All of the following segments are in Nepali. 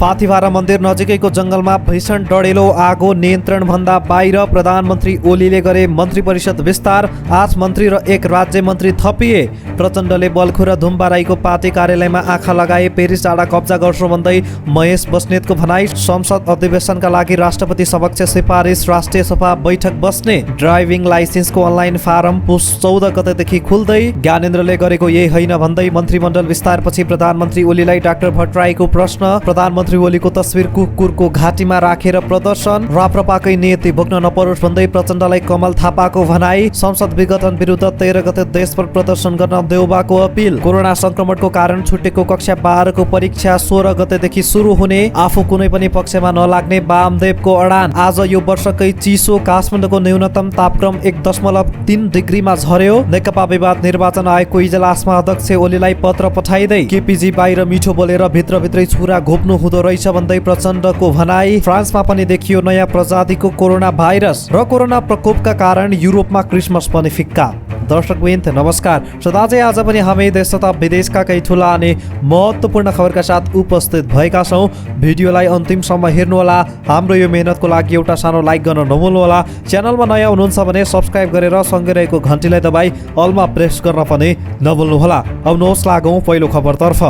पाथिभारा मन्दिर नजिकैको जंगलमा भीषण डढेलो आगो नियन्त्रणभन्दा बाहिर। प्रधानमन्त्री ओलीले गरे मन्त्री परिषद विस्तार। 8 मन्त्री र 1 राज्य मन्त्री थपिए। प्रचण्डले बल्खु र धुम्बाराईको पार्टी कार्यालयमा आँखा लगाए। पेरिस डाँडा कब्जा गर्छु भन्दै महेश बस्नेतको भनाई। संसद अधिवेशनका लागि राष्ट्रपति समक्ष सिफारिस। राष्ट्रिय सभा बैठक बस्ने। ड्राइभिङ लाइसेन्सको अनलाइन फारम पुस 14 गतेदेखि खुल्दै। ज्ञानेन्द्रले गरेको यही होइन भन्दै मन्त्रीमण्डल विस्तारपछि प्रधानमन्त्री ओलीलाई डाक्टर भट्टराईको प्रश्न। प्रधानमन्त्री ओलीको तस्बिर कुकुरको घाँटीमा राखेर प्रदर्शन। राप्रपाकै नियति भोग्न नपरोस् भन्दै प्रचण्डलाई कमल थापाको भनाई। संसद विघटन विरुद्ध 13 गते देशभर प्रदर्शन गर्न देउबाको अपिल। कोरोना संक्रमणको कारण छुटेको कक्षा 12 को परीक्षा 16 गतेदेखि सुरु हुने। आफू कुनै पनि पक्षमा नलाग्ने वामदेवको अडान। आज यो वर्षकै चिसो। काठमाडौँको न्यूनतम तापक्रम 1.3 डिग्रीमा झर्यो। नेकपा विवाद निर्वाचन आयोगको इजलासमा अध्यक्ष ओलीलाई पत्र पठाइदै केपीजी बाहिर मिठो बोलेर भित्रभित्रै छुरा घोप्नु हुँदो रहेछ भन्दै प्रचण्डको भनाई। फ्रान्समा पनि देखियो नयाँ प्रजातिको कोरोना भाइरस र कोरोना प्रकोपका कारण युरोपमा क्रिसमस पनि फिक्का। दर्शकवृन्द नमस्कार। सदाझै आज पनि हामी देश तथा विदेशका केही ठुला अनि महत्त्वपूर्ण खबरका साथ उपस्थित भएका छौँ। भिडियोलाई अन्तिमसम्म हेर्नुहोला। हाम्रो यो मेहनतको लागि एउटा सानो लाइक गर्न नभुल्नुहोला। च्यानलमा नयाँ हुनुहुन्छ भने सब्स्क्राइब गरेर सँगै रहेको घन्टीलाई दबाई अलमा प्रेस गर्न पनि नभुल्नुहोला। आउनुहोस् लागौँ पहिलो खबरतर्फ।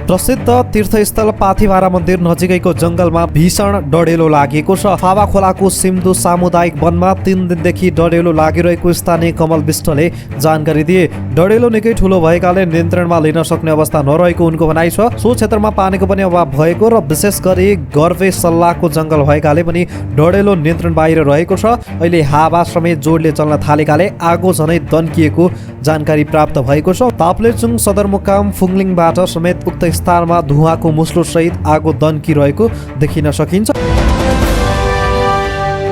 प्रसिद्ध तीर्थस्थल पाथिभारा मन्दिर नजिकैको जंगलमा भीषण डढेलो लागेको छ। फावा खोलाको सिम्दु सामुदायिक वनमा 3 दिनदेखि डढेलो लागिरहेको स्थानीय कमल विष्टले जानकारी दिए। डढेलो निकै ठुलो भएकाले नियन्त्रणमा लिन सक्ने अवस्था नरहेको उनको भनाइ छ। सो क्षेत्रमा पानीको पनि अभाव भएको र विशेष गरी गर्वे सल्लाहको जंगल भएकाले पनि डढेलो नियन्त्रण बाहिर रहेको छ। अहिले हावा समेत जोडले चल्न थालेकाले आगो झनै दन्किएको जानकारी प्राप्त भएको छ। ताप्लेजुङ सदरमुकाम फुङलिङबाट समेत उक्त स्थानमा धुवाको मुस्लो सहित आगो दन्किरहेको देखिन सकिन्छ।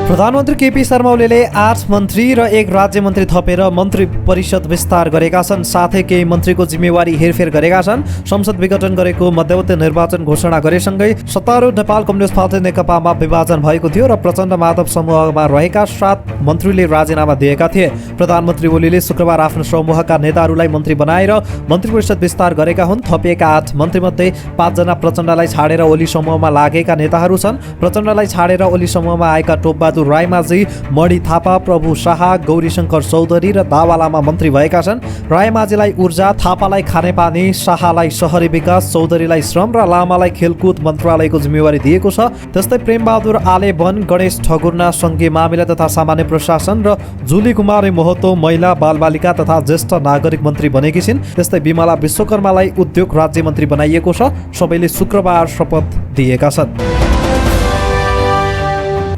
प्रधानमन्त्री केपी शर्मा ओलीले 8 मन्त्री र 1 राज्य मन्त्री थपेर मन्त्री परिषद विस्तार गरेका छन्। साथै केही मन्त्रीको जिम्मेवारी हेरफेर गरेका छन्। संसद विघटन गरेको मध्यवर्ती निर्वाचन घोषणा गरेसँगै सत्तारूढ नेपाल कम्युनिस्ट पार्टी नेकपामा विभाजन भएको थियो र प्रचण्ड माधव समूहमा रहेका 7 मन्त्रीले राजीनामा दिएका थिए। प्रधानमन्त्री ओलीले शुक्रबार आफ्नो समूहका नेताहरूलाई मन्त्री बनाएर मन्त्री परिषद विस्तार गरेका हुन्। थपिएका 8 मन्त्रीमध्ये 5 जना प्रचण्डलाई छाडेर ओली समूहमा लागेका नेताहरू छन्। प्रचण्डलाई छाडेर ओली समूहमा आएका टोपबहादुर रायमाझी, मणि थापा, प्रभु शाह, गौरीशंकर चौधरी र दावा लामा मन्त्री भएका छन्। रायमाझीलाई ऊर्जा, थापालाई खानेपानी, शाहलाई शहरी विकास, चौधरीलाई श्रम र लामालाई खेलकुद मन्त्रालयको जिम्मेवारी दिएको छ। त्यस्तै प्रेमबहादुर आले वन, गणेश ठकुर्ना सङ्घीय मामिला तथा सामान्य प्रशासन र जुली कुमारी महतो महिला बालबालिका तथा ज्येष्ठ नागरिक मन्त्री बनेकी छिन्। त्यस्तै विमला विश्वकर्मालाई उद्योग राज्य मन्त्री बनाइएको छ। सबैले शुक्रबार शपथ दिएका छन्।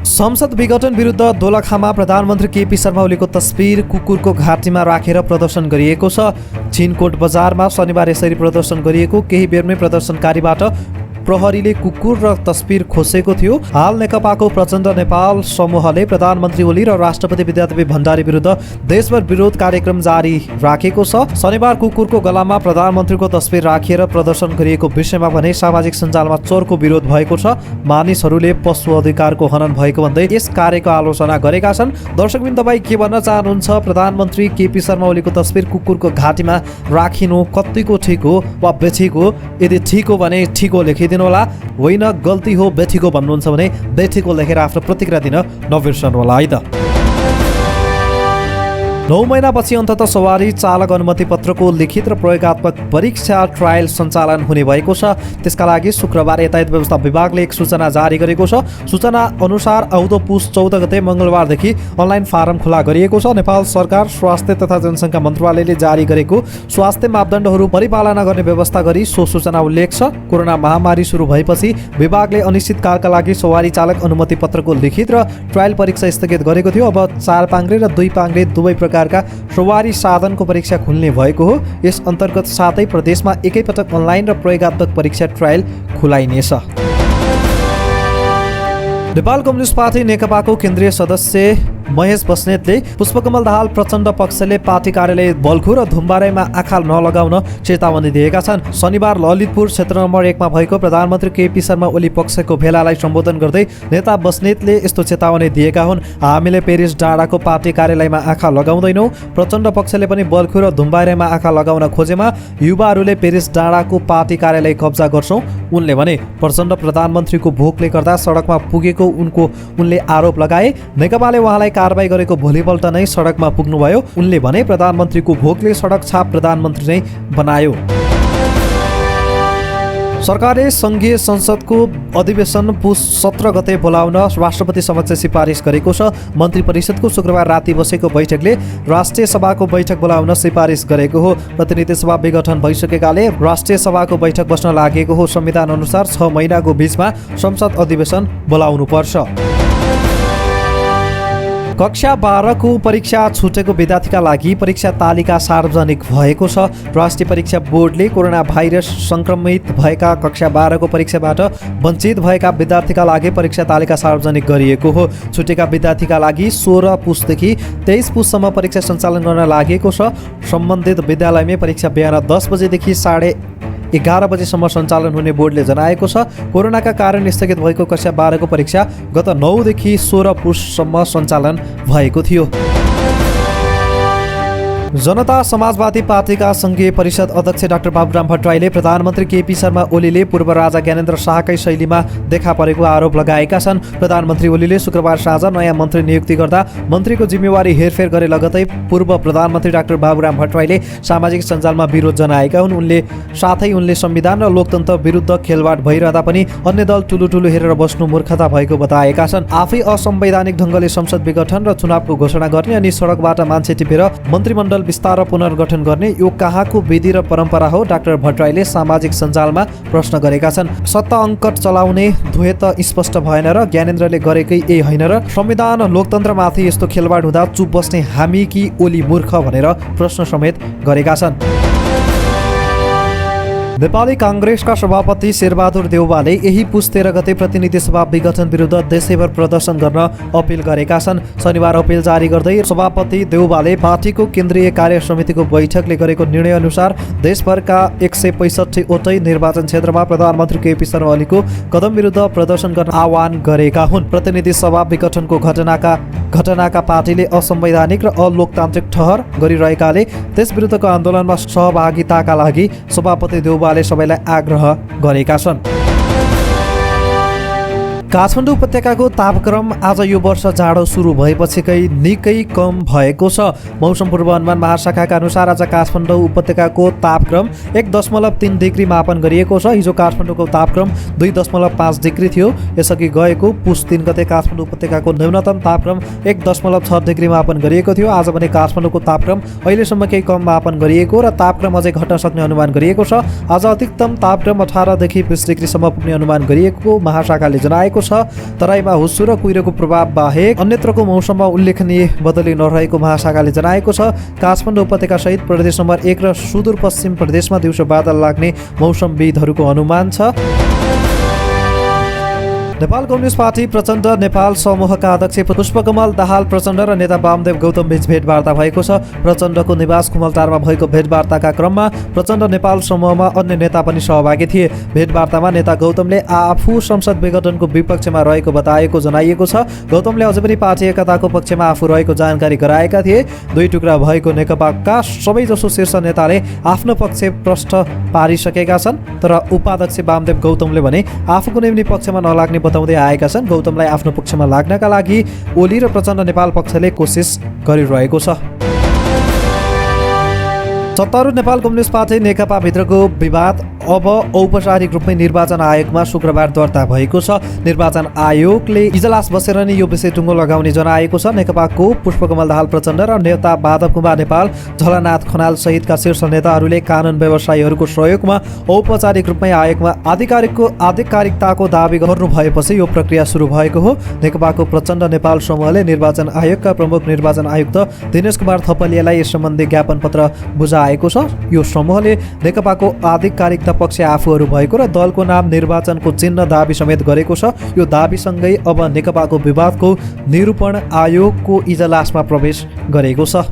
संसद विघटन विरुद्ध दोलखामा प्रधानमन्त्री केपी शर्मा ओलीको तस्बिर कुकुरको घाँटीमा राखेर प्रदर्शन गरिएको छ। छिनकोट बजारमा शनिबार यसरी प्रदर्शन गरिएको। केही बेरमै प्रदर्शनकारीबाट प्रहरीले कुकुर र तस्बिर खोसेको थियो। हाल नेकपाको प्रचण्ड नेपाल समूहले प्रधानमन्त्री ओली र राष्ट्रपति विद्यादेवी भण्डारी विरुद्ध देशभर विरोध कार्यक्रम जारी राखेको छ। शनिबार कुकुरको गलामा प्रधानमन्त्रीको तस्बिर राखेर प्रदर्शन गरिएको विषयमा भने सामाजिक सञ्जालमा चर्को विरोध भएको छ। मानिसहरूले पशु अधिकारको हनन भएको भन्दै यस कार्यको आलोचना गरेका छन्। दर्शकबिन तपाईँ के भन्न चाहनुहुन्छ? प्रधानमन्त्री केपी शर्मा ओलीको तस्बिर कुकुरको घाँटीमा राखिनु कतिको ठिक हो वा बेठिक हो? यदि ठिक हो भने ठिक हो लेखिदिनु होला, होइन गल्ती हो बेठिको भन्नुहुन्छ भने बेठिको लेखेर आफ्नो प्रतिक्रिया दिन नबिर्सनु होला है त। 9 महिनापछि अन्ततः सवारी चालक अनुमति पत्रको लिखित र प्रयोगात्मक परीक्षा ट्रायल सञ्चालन हुने भएको छ। त्यसका लागि शुक्रबार यातायात व्यवस्था विभागले एक सूचना जारी गरेको छ। सूचना अनुसार आउँदो पुस 14 गते मङ्गलबारदेखि अनलाइन फारम खुला गरिएको छ। नेपाल सरकार स्वास्थ्य तथा जनसङ्ख्या मन्त्रालयले जारी गरेको स्वास्थ्य मापदण्डहरू परिपालना गर्ने व्यवस्था गरी सो सूचना उल्लेख छ। कोरोना महामारी सुरु भएपछि विभागले अनिश्चितकालका लागि सवारी चालक अनुमति पत्रको लिखित र ट्रायल परीक्षा स्थगित गरेको थियो। अब 4 पाङ्ग्रे र 2 पाङ्ग्रे दुवै प्रकार सवारी साधनको परीक्षा खुल्ने भएको हो। यस अन्तर्गत सातै प्रदेशमा एकैपटक अनलाइन र प्रयोगात्मक परीक्षा ट्रायल खुलाइनेछ। नेपाल कम्युनिस्ट पार्टी नेकपाको केन्द्रीय सदस्य महेश बस्नेतले पुष्पकमल दाहाल प्रचण्ड पक्षले पार्टी कार्यालय बल्खु र धुम्बारेमा आँखा नलगाउन चेतावनी दिएका छन्। शनिबार ललितपुर क्षेत्र नम्बर 1 मा भएको प्रधानमन्त्री केपी शर्मा ओली पक्षको भेलालाई सम्बोधन गर्दै नेता बस्नेतले यस्तो चेतावनी दिएका हुन्। हामीले पेरिस डाँडाको पार्टी कार्यालयमा आँखा लगाउँदैनौँ। प्रचण्ड पक्षले पनि बल्खु र धुम्बारेमा आँखा लगाउन खोजेमा युवाहरूले पेरिस डाँडाको पार्टी कार्यालय कब्जा गर्छौँ। उनले भने प्रचण्ड प्रधानमन्त्रीको भोकले गर्दा सडकमा पुगेको उनले आरोप लगाए। नेकपाले उहाँलाई कारबाही गरेको भोलिपल्ट नै सडकमा पुग्नुभयो। उनले भने प्रधानमन्त्रीको भोकले सडक छाप प्रधानमन्त्री नै बनायो। सरकारले सङ्घीय संसदको अधिवेशन पुस 17 गते बोलाउन राष्ट्रपति समक्ष सिफारिस गरेको छ। मन्त्री परिषदको शुक्रबार राति बसेको बैठकले राष्ट्रिय सभाको बैठक बोलाउन सिफारिस गरेको हो। प्रतिनिधि सभा विघटन भइसकेकाले राष्ट्रिय सभाको बैठक बस्न लागेको हो। संविधान अनुसार 6 महिनाको बीचमा संसद अधिवेशन बोलाउनुपर्छ। कक्षा 12 को परीक्षा छुटेको विद्यार्थीका लागि परीक्षा तालिका सार्वजनिक भएको छ। राष्ट्रिय परीक्षा बोर्डले कोरोना भाइरस संक्रमित भएका कक्षा 12 को परीक्षाबाट वञ्चित भएका विद्यार्थीका लागि परीक्षा तालिका सार्वजनिक गरिएको हो। छुटेका विद्यार्थीका लागि 16 पुसदेखि 23 पुससम्म परीक्षा सञ्चालन गर्न लागेको छ। सम्बन्धित विद्यालयमै परीक्षा बिहान 10 बजेदेखि 11:30 बजेसम्म सञ्चालन हुने बोर्डले जनाएको छ। कोरोनाका कारण स्थगित भएको कक्षा 12 को परीक्षा गत 9 देखि 16 पुससम्म सञ्चालन भएको थियो। जनता समाजवादी पार्टीका सङ्घीय परिषद अध्यक्ष डाक्टर बाबुराम भट्टराईले प्रधानमन्त्री केपी शर्मा ओलीले पूर्व राजा ज्ञानेन्द्र शाहकै शैलीमा देखा परेको आरोप लगाएका छन्। प्रधानमन्त्री ओलीले शुक्रबार साँझ नयाँ मन्त्री नियुक्ति गर्दा मन्त्रीको जिम्मेवारी हेरफेर गरे लगतै पूर्व प्रधानमन्त्री डाक्टर बाबुराम भट्टराईले सामाजिक सञ्जालमा विरोध जनाएका हुन्। उनले संविधान र लोकतन्त्र विरुद्ध खेलवाड भइरहँदा पनि अन्य दल ठुलो हेरेर बस्नु मूर्खता भएको बताएका छन्। आफै असंवैधानिक ढङ्गले संसद विघटन र चुनावको घोषणा गर्ने अनि सडकबाट मान्छे टिपेर मन्त्रीमण्डल विस्तार र पुनर्गठन गर्ने यो कहाँको विधि र परम्परा हो? डाक्टर भट्टराईले सामाजिक सञ्जालमा प्रश्न गरेका छन्। सत्ता अङ्कट चलाउने धोए त स्पष्ट भएन र ज्ञानेन्द्रले गरेकै होइन र संविधान लोकतन्त्रमाथि यस्तो खेलवाड हुँदा चुप बस्ने हामी कि ओली मूर्ख भनेर प्रश्न समेत गरेका छन्। नेपाली काङ्ग्रेसका सभापति शेरबहादुर देउवाले यही पुस 13 गते प्रतिनिधि सभा विघटन विरुद्ध देशैभर प्रदर्शन गर्न अपील गरेका छन्। शनिबार अपील जारी गर्दै सभापति देउवाले पार्टीको केन्द्रीय कार्य समितिको बैठकले गरेको निर्णय अनुसार देशभरका 165 वटै निर्वाचन क्षेत्रमा प्रधानमन्त्री केपी शर्मा ओलीको कदम विरुद्ध प्रदर्शन गर्न आह्वान गरेका हुन्। प्रतिनिधि सभा विघटनको घटनाका पार्टीले असंवैधानिक र अलोकतान्त्रिक ठहर गरिरहेकाले त्यस विरुद्धको आन्दोलनमा सहभागिताका लागि सभापति देउवाले सबैलाई आग्रह गरेका छन्। काठमाडौँ उपत्यकाको तापक्रम आज यो वर्ष जाडो सुरु भएपछिकै निकै कम भएको छ। मौसम पूर्वानुमान महाशाखाका अनुसार आज काठमाडौँ उपत्यकाको तापक्रम 1.3 डिग्री मापन गरिएको छ। हिजो काठमाडौँको तापक्रम 2.5 डिग्री थियो। यसअघि गएको पुस 3 गते काठमाडौँ उपत्यकाको न्यूनतम तापक्रम 1.6 डिग्री मापन गरिएको थियो। आज भने काठमाडौँको तापक्रम अहिलेसम्म केही कम मापन गरिएको र तापक्रम अझै घट्न सक्ने अनुमान गरिएको छ। आज अधिकतम तापक्रम 18 देखि 20 डिग्रीसम्म पुग्ने अनुमान गरिएको महाशाखाले जनाएको छ। तराईमा हुस्सु र कुहिरोको प्रभाव बाहेक अन्यत्रको मौसममा उल्लेखनीय बदली नरहेको महाशाखाले जनाएको छ। काठमाडौँ उपत्यका सहित प्रदेश नम्बर 1 र सुदूरपश्चिम प्रदेशमा दिउँसो बादल लाग्ने मौसमविदहरूको अनुमान छ। नेपाल कम्युनिस्ट पार्टी प्रचण्ड नेपाल समूहका अध्यक्ष पुष्पकमल दाहाल प्रचण्ड र नेता वामदेव गौतम बीच भेटवार्ता भएको छ। प्रचण्डको निवास खुमलटारमा भएको भेटवार्ताका क्रममा प्रचण्ड नेपाल समूहमा अन्य नेता पनि सहभागी थिए। भेटवार्तामा नेता गौतमले आफू संसद विघटनको विपक्षमा रहेको बताएको जनाइएको छ। गौतमले अझै पनि पार्टी एकताको पक्षमा आफू रहेको जानकारी गराएका थिए। दुई टुक्रा भएको नेकपाका सबैजसो शीर्ष नेताले आफ्नो पक्ष प्रष्ट पारिसकेका छन्। तर उपाध्यक्ष वामदेव गौतमले भने आफू कुनै पनि पक्षमा नलाग्ने बताउँदै आएका छन्। गौतमलाई आफ्नो पक्षमा लाग्नका लागि ओली र प्रचण्ड नेपाल पक्षले कोसिस गरिरहेको छ। सत्तारूढ नेपाल कम्युनिस्ट पार्टी नेकपा भित्रको विवाद अब औपचारिक रूपमै निर्वाचन आयोगमा शुक्रबार दर्ता भएको छ। निर्वाचन आयोगले इजलास बसेर नै यो विषय टुङ्गो लगाउने जनाएको छ। नेकपाको पुष्पकमल दाहाल प्रचण्ड र नेता माधव कुमार नेपाल, झलनाथ खनाल सहितका शीर्ष नेताहरूले कानुन व्यवसायीहरूको सहयोगमा औपचारिक रूपमै आयोगमा आधिकारिकताको दावी गर्नु भएपछि यो प्रक्रिया सुरु भएको हो। नेकपाको प्रचण्ड नेपाल समूहले निर्वाचन आयोगका प्रमुख निर्वाचन आयुक्त दिनेश कुमार थपलियालाई यस सम्बन्धी ज्ञापन पत्र बुझाए बताएको छ। यो समूहले नेकपाको आधिकारिकता पक्ष आफूहरू भएको र दलको नाम निर्वाचनको चिन्ह दाबी समेत गरेको छ। यो दाबीसँगै अब नेकपाको विवादको निरूपण आयोगको इजलासमा प्रवेश गरेको छ।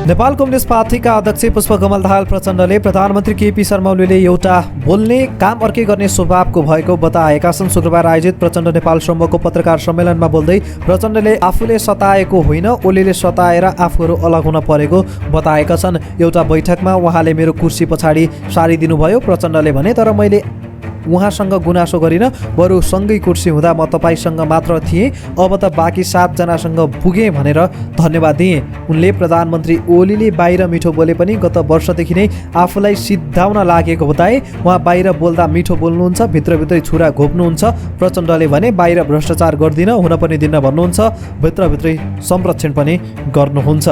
नेपाल कम्युनिस्ट पार्टीका अध्यक्ष पुष्पकमल दाहाल प्रचण्डले प्रधानमन्त्री केपी शर्मा ओलीले एउटा बोल्ने काम अर्कै गर्ने स्वभावको भएको बताएका छन्। शुक्रबार आयोजित प्रचण्ड नेपाल समूहको पत्रकार सम्मेलनमा बोल्दै प्रचण्डले आफूले सताएको होइन, ओलीले सताएर आफूहरू अलग हुन परेको बताएका छन्। एउटा बैठकमा उहाँले मेरो कुर्सी पछाडि सारिदिनुभयो। प्रचण्डले भने, तर मैले उहाँसँग गुनासो गरिनँ, बरु सँगै कुर्सी हुँदा म तपाईँसँग मात्र थिएँ, अब त बाँकी 7 जनासँग पुगेँ भनेर धन्यवाद दिएँ। उनले प्रधानमन्त्री ओलीले बाहिर मिठो बोले पनि गत वर्षदेखि नै आफूलाई सिद्धाउन लागेको बताए। उहाँ बाहिर बोल्दा मिठो बोल्नुहुन्छ, भित्रभित्रै छुरा घोप्नुहुन्छ। प्रचण्डले भने, बाहिर भ्रष्टाचार गर्दिन, हुन पनि दिन्न भन्नुहुन्छ, भित्रभित्रै संरक्षण पनि गर्नुहुन्छ।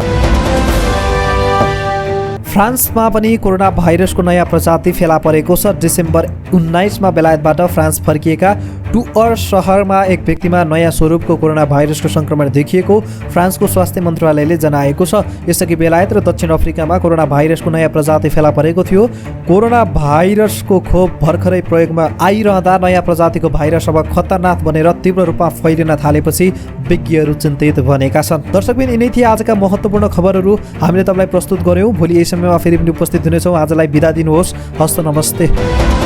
फ्रान्समा पनि कोरोना भाइरसको नयाँ प्रजाति फेला परेको छ। डिसेम्बर 19मा बेलायतबाट फ्रान्स फर्किएका टुअर सहरमा एक व्यक्तिमा नयाँ स्वरूपको कोरोना भाइरसको सङ्क्रमण देखिएको फ्रान्सको स्वास्थ्य मन्त्रालयले जनाएको छ। यसअघि बेलायत र दक्षिण अफ्रिकामा कोरोना भाइरसको नयाँ प्रजाति फेला परेको थियो। कोरोना भाइरसको खोप भर्खरै प्रयोगमा आइरहँदा नयाँ प्रजातिको भाइरस अब खतरनाक बनेर तीव्र रूपमा फैलिन थालेपछि विज्ञहरू चिन्तित बनेका छन्। दर्शकबिन, यिनै थिए आजका महत्त्वपूर्ण खबरहरू हामीले तपाईँलाई प्रस्तुत गऱ्यौँ। भोलि यही समयमा फेरि पनि उपस्थित हुनेछौँ। आजलाई बिदा दिनुहोस्। हस्त नमस्ते।